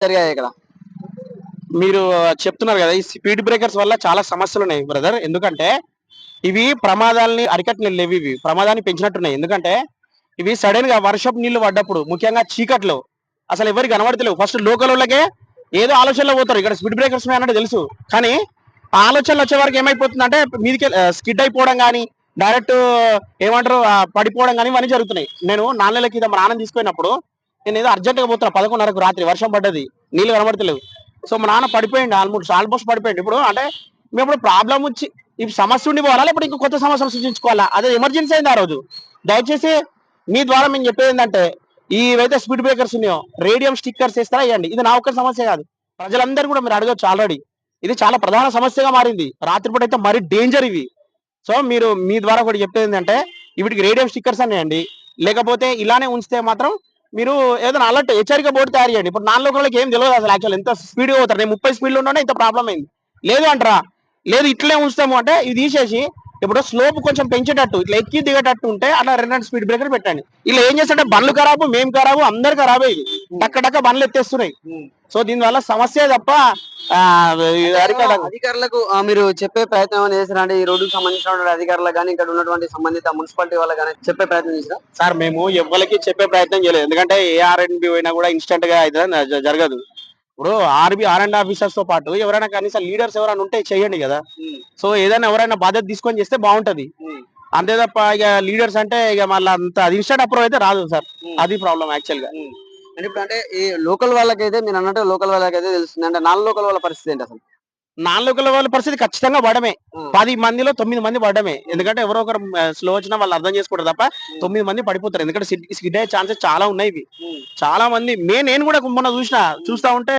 జరిగాయి ఇక్కడ. మీరు చెప్తున్నారు కదా, ఈ స్పీడ్ బ్రేకర్స్ వల్ల చాలా సమస్యలు ఉన్నాయి బ్రదర్. ఎందుకంటే ఇవి ప్రమాదాలని అరికట్టలేవు, ఇవి ప్రమాదాన్ని పెంచినట్టున్నాయి. ఎందుకంటే ఇవి సడన్ గా వర్షపు నీళ్లు పడ్డప్పుడు, ముఖ్యంగా చీకట్లో అసలు ఎవరికి కనబడతలేవు. ఫస్ట్ లోకల్ వాళ్ళకే ఏదో ఆలోచనలో పోతారు, ఇక్కడ స్పీడ్ బ్రేకర్స్ అన్నట్టు తెలుసు. కానీ ఆ ఆలోచనలు వచ్చే వరకు ఏమైపోతుందంటే మీదికి స్కిడ్ అయిపోవడం కానీ, డైరెక్ట్ ఏమంటారు పడిపోవడం కానీ ఇవన్నీ జరుగుతున్నాయి. నేను 4 నెలల కింద మా నాన్న తీసుకున్నప్పుడు నేను ఏదో అర్జెంట్ గా పోతున్నా, 11:30కు రాత్రి వర్షం పడ్డది, నీళ్లు కనబడతలేవు. సో మా నాన్న పడిపోయింది, ఆల్మోస్ట్ పడిపోయింది. ఇప్పుడు అంటే మేము ఇప్పుడు ప్రాబ్లం వచ్చి ఇప్పుడు సమస్య ఉండి పోవాలా, లేకపోతే ఇంకో కొత్త సమస్యలు సృష్టించుకోవాలా? అదే ఎమర్జెన్సీ అయింది ఆ రోజు. దయచేసి మీ ద్వారా మేము చెప్పేది ఏంటంటే, ఏవైతే స్పీడ్ బ్రేకర్స్ ఉన్నాయో రేడియం స్టిక్కర్స్ వేస్తారా ఇవ్వండి. ఇది నా ఒక్క సమస్య కాదు, ప్రజలందరూ కూడా మీరు అడగచ్చు. ఆల్రెడీ ఇది చాలా ప్రధాన సమస్యగా మారింది. రాత్రిపూట అయితే మరీ డేంజర్ ఇవి. సో మీరు మీ ద్వారా కూడా చెప్పేది ఏంటంటే, వీటికి రేడియం స్టిక్కర్స్ అనేయండి. లేకపోతే ఇలానే ఉంచితే మాత్రం మీరు ఏదైనా అలర్ట్ హెచ్చరిక బోర్డు తయారు చేయండి. ఇప్పుడు నాన్ లోకల్కి ఏం తెలియదు అసలు, యాక్చువల్ ఎంత స్పీడ్ గా పోతారు. నేను 30 స్పీడ్ లో ఉన్నా ఇంత ప్రాబ్లం అయింది. లేదు అంటారా, లేదు ఇట్లే ఉంచుతాము అంటే ఇది తీసేసి ఇప్పుడు స్లోప్ కొంచెం పెంచేటట్టు, ఇట్లా ఎక్కి దిగేటట్టు ఉంటే అట్లా 2 స్పీడ్ బ్రేకర్ పెట్టండి. ఇలా ఏం చేస్తుంటే బండ్లు ఖరాబు, మేము ఖరాబు, అందరు ఖరాబే. ఇది టక్క బండ్లు ఎత్తేస్తున్నాయి. సో దీనివల్ల సమస్య తప్ప అధికారులకు మీరు చెప్పే ప్రయత్నం ఏమైనా చేశారా? అంటే ఈ రోడ్డుకు సంబంధించిన అధికారులకు కానీ, ఇక్కడ ఉన్నటువంటి సంబంధిత మున్సిపాలిటీ వాళ్ళకి కానీ చెప్పే ప్రయత్నం చేశారా? సార్ మేము ఎవరికి చెప్పే ప్రయత్నం చేయలేదు. ఎందుకంటే ఏ ఆర్ఎండ్బి పోయినా కూడా ఇన్స్టెంట్ గా అయితే జరగదు. ఇప్పుడు ఆర్ఎండ్ ఆఫీసర్స్ తో పాటు ఎవరైనా కనీసం లీడర్స్ ఎవరైనా ఉంటే చేయండి కదా. సో ఏదైనా ఎవరైనా బాధ్యత తీసుకొని చేస్తే బాగుంటది. అంతే తప్ప ఇక లీడర్స్ అంటే ఇక మళ్ళీ అంత అది ఇన్స్టెంట్ అప్రూవ్ అయితే రాదు సార్. అది ప్రాబ్లం యాక్చువల్ గా. అంటే ఇప్పుడు అంటే ఈ లోకల్ వాళ్ళకైతే మీరు అన్నట్టు లోకల్ వాళ్ళకైతే తెలుస్తుంది. అంటే నాన్ లోకల్ వాళ్ళ పరిస్థితి ఏంటి అసలు? నాన్ లోకల్ వాళ్ళ పరిస్థితి ఖచ్చితంగా పడమే. 10 మందిలో 9 మంది పడమే. ఎందుకంటే ఎవరో ఒకరు స్లో వచ్చినా వాళ్ళు అర్థం చేసుకుంటారు తప్ప 9 మంది పడిపోతారు. ఎందుకంటే స్కిడ్ అయ్యే ఛాన్సెస్ చాలా ఉన్నాయి. ఇవి చాలా మంది నేను కూడా మొన్న చూస్తా ఉంటే